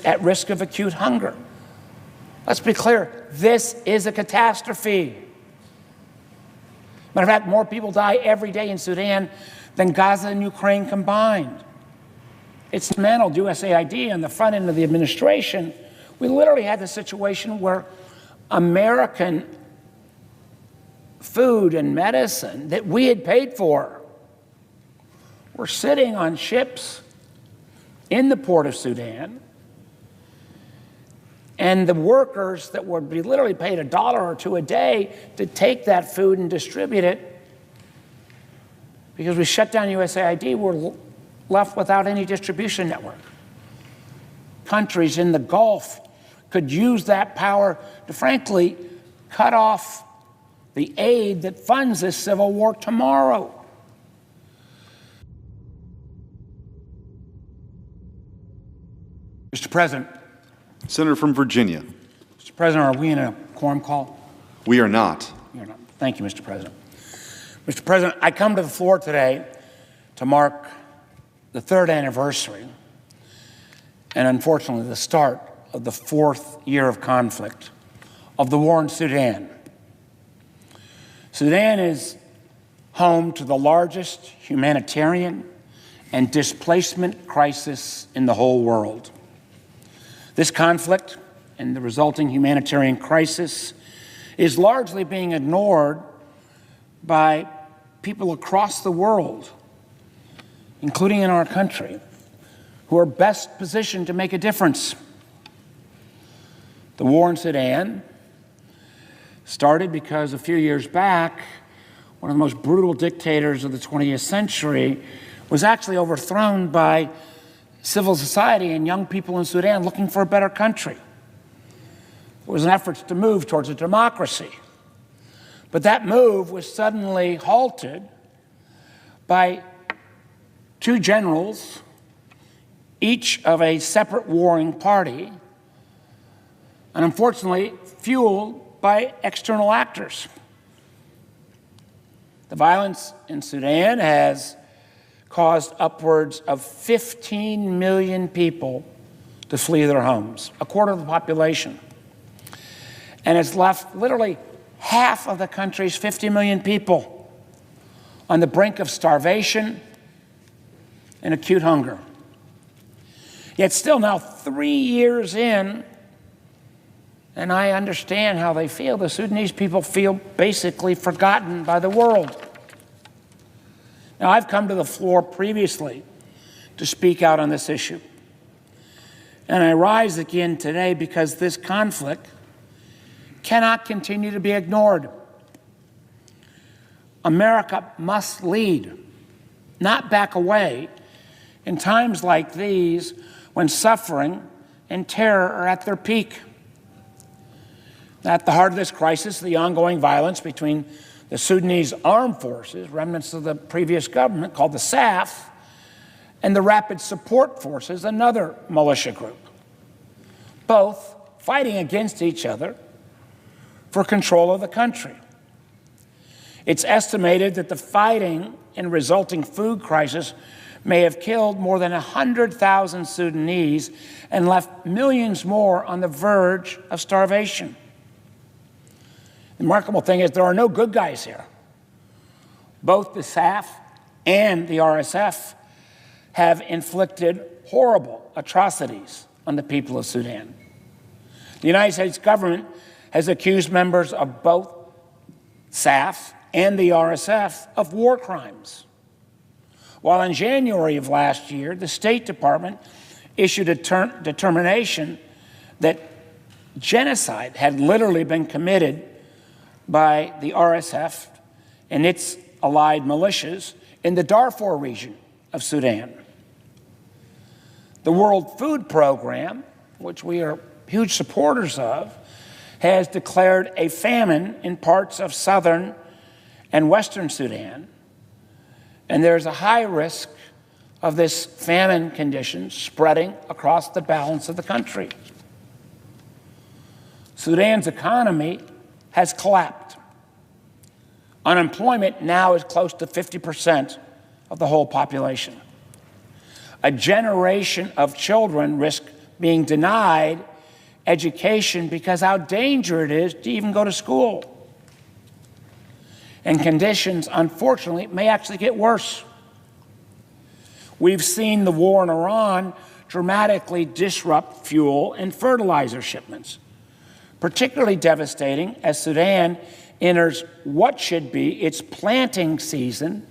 at risk of acute hunger. Let's be clear, this is a catastrophe. Matter of fact, more people die every day in Sudan than Gaza and Ukraine combined. It's dismantled USAID on the front end of the administration. We literally had the situation where American food and medicine that we had paid for were sitting on ships in the port of Sudan, and the workers that would be literally paid $1 or $2 a day to take that food and distribute it, because we shut down USAID, were left without any distribution network. Countries in the Gulf could use that power to, frankly, cut off the aid that funds this civil war tomorrow. Mr. President. Senator from Virginia. Mr. President, are we in a quorum call? We are not. You're not. Thank you, Mr. President. Mr. President, I come to the floor today to mark the 3rd anniversary and, unfortunately, the start of the 4th year of conflict of the war in Sudan. Sudan is home to the largest humanitarian and displacement crisis in the whole world. This conflict and the resulting humanitarian crisis is largely being ignored by people across the world, including in our country, who are best positioned to make a difference. The war in Sudan started because a few years back, one of the most brutal dictators of the 20th century was actually overthrown by civil society and young people in Sudan looking for a better country. It was an effort to move towards a democracy. But that move was suddenly halted by 2 generals, each of a separate warring party, and unfortunately fueled by external actors. The violence in Sudan has caused upwards of 15 million people to flee their homes, a quarter of the population. And it's left literally half of the country's 50 million people on the brink of starvation and acute hunger. Yet still now, 3 years in, and I understand how they feel, the Sudanese people feel basically forgotten by the world. Now, I've come to the floor previously to speak out on this issue. And I rise again today because this conflict cannot continue to be ignored. America must lead, not back away, in times like these when suffering and terror are at their peak. At the heart of this crisis, the ongoing violence between the Sudanese armed forces, remnants of the previous government called the SAF, and the Rapid Support Forces, another militia group, both fighting against each other for control of the country. It's estimated that the fighting and resulting food crisis may have killed more than 100,000 Sudanese and left millions more on the verge of starvation. The remarkable thing is there are no good guys here. Both the SAF and the RSF have inflicted horrible atrocities on the people of Sudan. The United States government has accused members of both SAF and the RSF of war crimes. While in January of last year, the State Department issued a determination that genocide had literally been committed by the RSF and its allied militias in the Darfur region of Sudan. The World Food Program, which we are huge supporters of, has declared a famine in parts of southern and western Sudan, and there's a high risk of this famine condition spreading across the balance of the country. Sudan's economy has collapsed. Unemployment now is close to 50% of the whole population. A generation of children risk being denied education because how dangerous it is to even go to school. And conditions, unfortunately, may actually get worse. We've seen the war in Iran dramatically disrupt fuel and fertilizer shipments, particularly devastating as Sudan enters what should be its planting season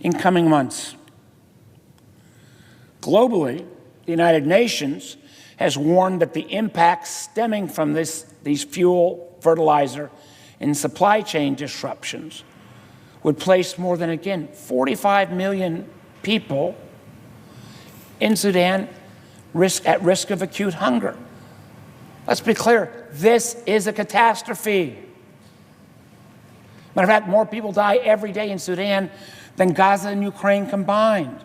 in coming months. Globally, the United Nations has warned that the impacts stemming from these fuel, fertilizer, and supply chain disruptions would place more than, again, 45 million people in Sudan at risk of acute hunger. Let's be clear, this is a catastrophe. Matter of fact, more people die every day in Sudan than Gaza and Ukraine combined.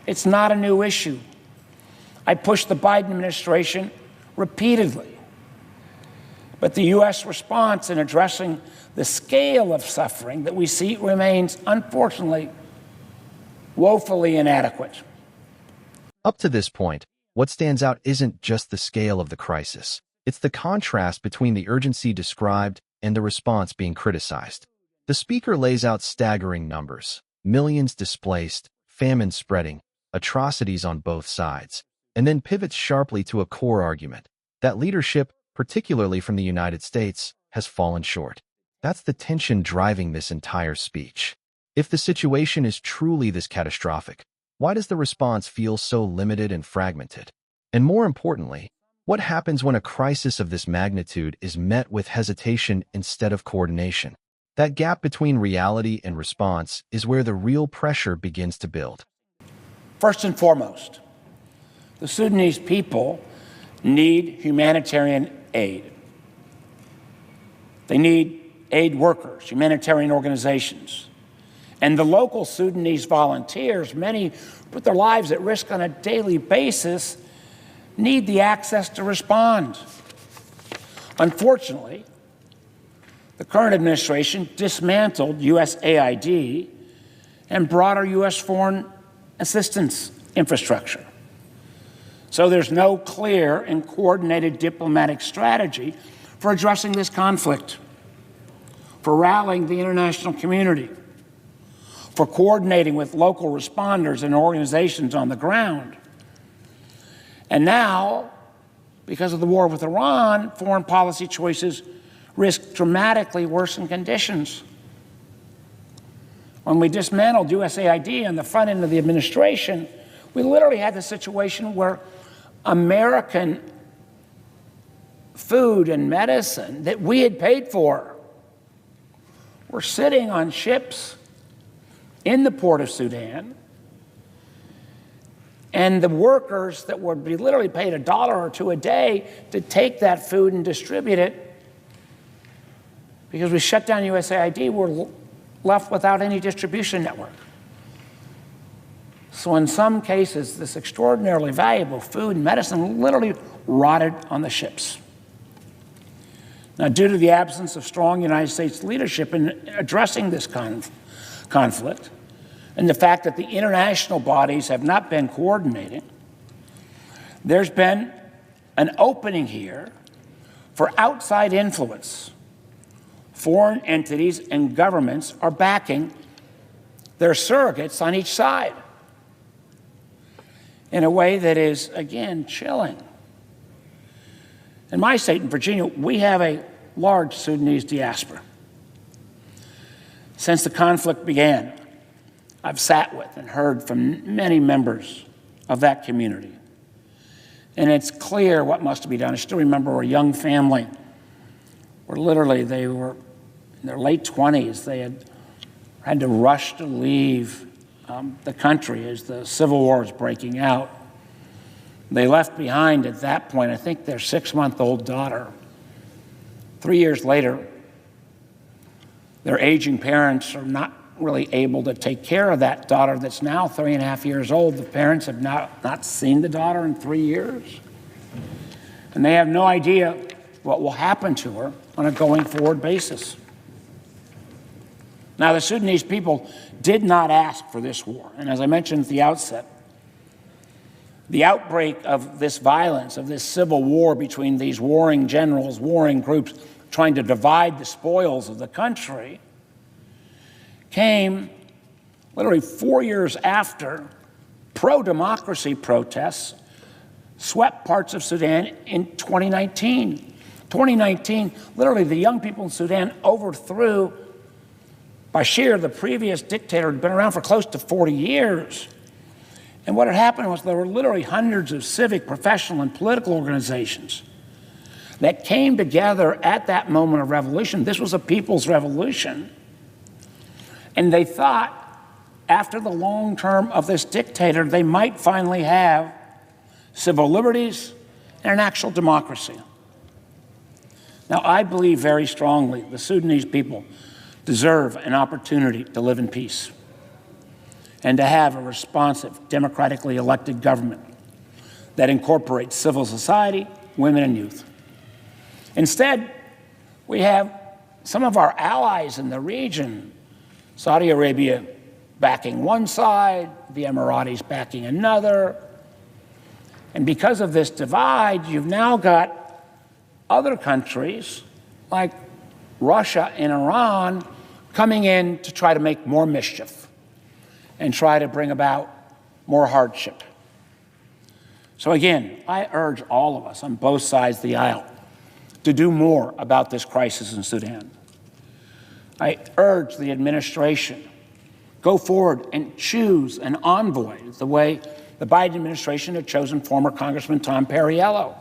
It's not a new issue. I pushed the Biden administration repeatedly. But the U.S. response in addressing the scale of suffering that we see remains, unfortunately, woefully inadequate. Up to this point, what stands out isn't just the scale of the crisis. It's the contrast between the urgency described and the response being criticized. The speaker lays out staggering numbers: millions displaced, famine spreading, atrocities on both sides, and then pivots sharply to a core argument that leadership, particularly from the United States, has fallen short. That's the tension driving this entire speech. If the situation is truly this catastrophic, why does the response feel so limited and fragmented? And more importantly, what happens when a crisis of this magnitude is met with hesitation instead of coordination? That gap between reality and response is where the real pressure begins to build. First and foremost, the Sudanese people need humanitarian aid. They need aid workers, humanitarian organizations. And the local Sudanese volunteers, many put their lives at risk on a daily basis, need the access to respond. Unfortunately, the current administration dismantled USAID and broader U.S. foreign assistance infrastructure. So there's no clear and coordinated diplomatic strategy for addressing this conflict, for rallying the international community, for coordinating with local responders and organizations on the ground. And now, because of the war with Iran, foreign policy choices risk dramatically worsened conditions. When we dismantled USAID on the front end of the administration, we literally had the situation where American food and medicine that we had paid for were sitting on ships in the port of Sudan, and the workers that would be literally paid $1 or $2 a day to take that food and distribute it, because we shut down USAID, were left without any distribution network. So in some cases, this extraordinarily valuable food and medicine literally rotted on the ships. Now, due to the absence of strong United States leadership in addressing this conflict, and the fact that the international bodies have not been coordinating, there's been an opening here for outside influence. Foreign entities and governments are backing their surrogates on each side in a way that is, again, chilling. In my state, in Virginia, we have a large Sudanese diaspora. Since the conflict began, I've sat with and heard from many members of that community. And it's clear what must be done. I still remember a young family where literally they were in their late 20s. They had to rush to leave the country as the civil war was breaking out. They left behind at that point, I think, their 6-month-old daughter. 3 years later, their aging parents are not really able to take care of that daughter that's now 3.5 years old. The parents have not seen the daughter in 3 years. And they have no idea what will happen to her on a going forward basis. Now, the Sudanese people did not ask for this war. And as I mentioned at the outset, The outbreak of this violence, of this civil war between these warring generals, warring groups, trying to divide the spoils of the country, came literally 4 years after pro-democracy protests swept parts of Sudan in 2019. 2019, literally the young people in Sudan overthrew Bashir, the previous dictator, had been around for close to 40 years. And what had happened was there were literally hundreds of civic, professional, and political organizations that came together at that moment of revolution. This was a people's revolution. And they thought, after the long term of this dictator, they might finally have civil liberties and an actual democracy. Now, I believe very strongly the Sudanese people deserve an opportunity to live in peace and to have a responsive, democratically elected government that incorporates civil society, women, and youth. Instead, we have some of our allies in the region, Saudi Arabia backing one side, the Emiratis backing another. And because of this divide, you've now got other countries like Russia and Iran coming in to try to make more mischief and try to bring about more hardship. So again, I urge all of us on both sides of the aisle to do more about this crisis in Sudan. I urge the administration, go forward and choose an envoy the way the Biden administration had chosen former Congressman Tom Perriello.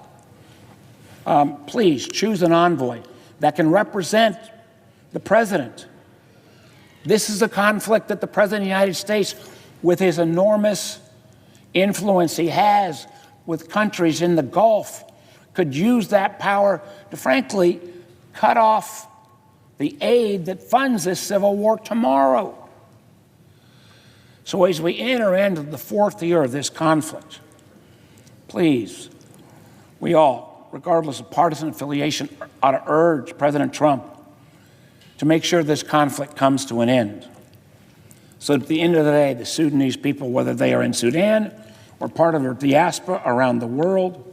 Please choose an envoy that can represent the president. This is a conflict that the President of the United States, with his enormous influence he has with countries in the Gulf, could use that power to, frankly, cut off the aid that funds this civil war tomorrow. So as we enter into the fourth year of this conflict, please, we all, regardless of partisan affiliation, ought to urge President Trump to make sure this conflict comes to an end. So at the end of the day, the Sudanese people, whether they are in Sudan or part of their diaspora around the world,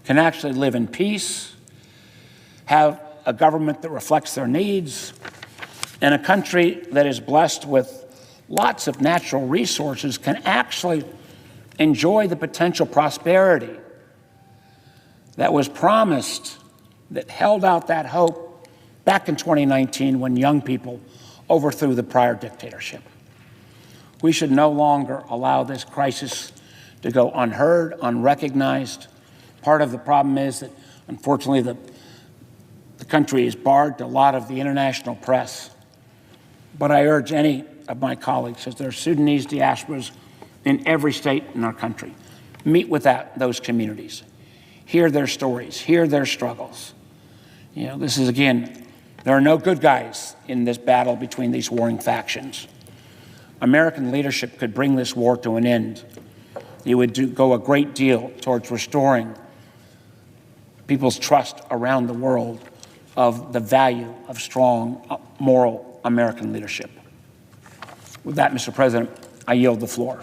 can actually live in peace, have a government that reflects their needs, and a country that is blessed with lots of natural resources can actually enjoy the potential prosperity that was promised, that held out that hope back in 2019 when young people overthrew the prior dictatorship. We should no longer allow this crisis to go unheard, unrecognized. Part of the problem is that, unfortunately, the country is barred to a lot of the international press. But I urge any of my colleagues, as there are Sudanese diasporas in every state in our country, meet with those communities, hear their stories, hear their struggles. You know, this is, again, there are no good guys in this battle between these warring factions. American leadership could bring this war to an end. It would go a great deal towards restoring people's trust around the world of the value of strong, moral American leadership. With that, Mr. President, I yield the floor.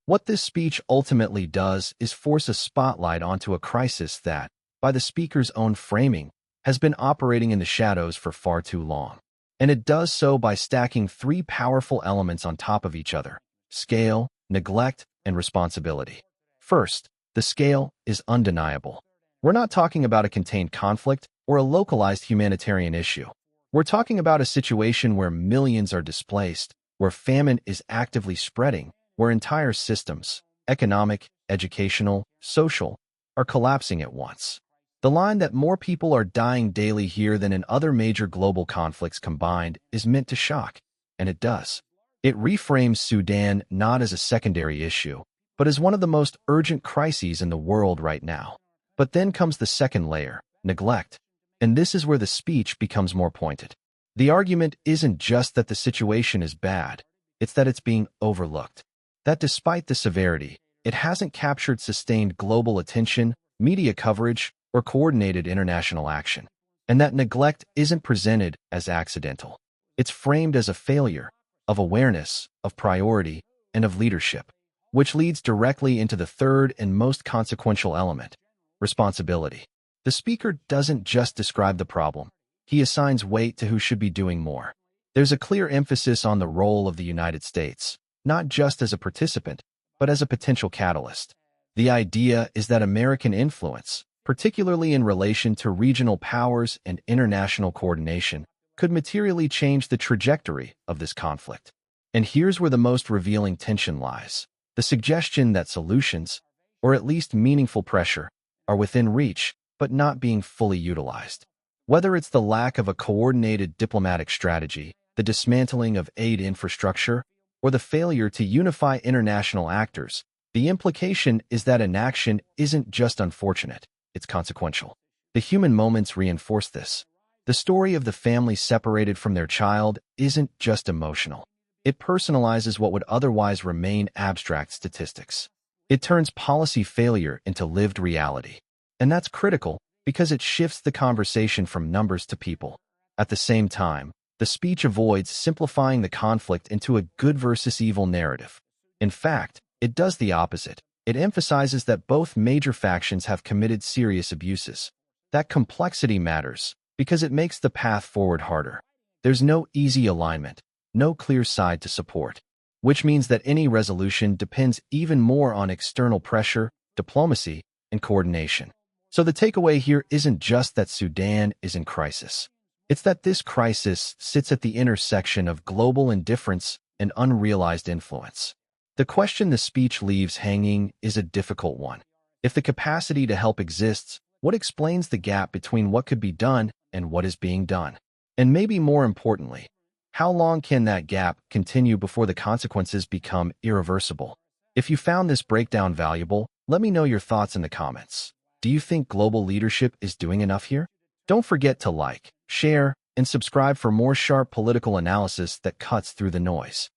What this speech ultimately does is force a spotlight onto a crisis that, by the speaker's own framing, has been operating in the shadows for far too long. And it does so by stacking three powerful elements on top of each other: scale, neglect, and responsibility. First, the scale is undeniable. We're not talking about a contained conflict or a localized humanitarian issue. We're talking about a situation where millions are displaced, where famine is actively spreading, where entire systems, economic, educational, social, are collapsing at once. The line that more people are dying daily here than in other major global conflicts combined is meant to shock, and it does. It reframes Sudan not as a secondary issue, but as one of the most urgent crises in the world right now. But then comes the second layer, neglect. And this is where the speech becomes more pointed. The argument isn't just that the situation is bad, it's that it's being overlooked. That despite the severity, it hasn't captured sustained global attention, media coverage, or coordinated international action. And that neglect isn't presented as accidental. It's framed as a failure of awareness, of priority, and of leadership. which leads directly into the third and most consequential element, responsibility. The speaker doesn't just describe the problem, he assigns weight to who should be doing more. There's a clear emphasis on the role of the United States, not just as a participant, but as a potential catalyst. The idea is that American influence, particularly in relation to regional powers and international coordination, could materially change the trajectory of this conflict. And here's where the most revealing tension lies: the suggestion that solutions, or at least meaningful pressure, are within reach, but not being fully utilized. Whether it's the lack of a coordinated diplomatic strategy, the dismantling of aid infrastructure, or the failure to unify international actors, the implication is that inaction isn't just unfortunate, it's consequential. The human moments reinforce this. The story of the family separated from their child isn't just emotional. It personalizes what would otherwise remain abstract statistics. It turns policy failure into lived reality. And that's critical because it shifts the conversation from numbers to people. At the same time, the speech avoids simplifying the conflict into a good versus evil narrative. In fact, it does the opposite. It emphasizes that both major factions have committed serious abuses. That complexity matters because it makes the path forward harder. There's no easy alignment, no clear side to support, which means that any resolution depends even more on external pressure, diplomacy, and coordination. So the takeaway here isn't just that Sudan is in crisis. It's that this crisis sits at the intersection of global indifference and unrealized influence. The question the speech leaves hanging is a difficult one. If the capacity to help exists, what explains the gap between what could be done and what is being done? And maybe more importantly, how long can that gap continue before the consequences become irreversible? If you found this breakdown valuable, let me know your thoughts in the comments. Do you think global leadership is doing enough here? Don't forget to like, share, and subscribe for more sharp political analysis that cuts through the noise.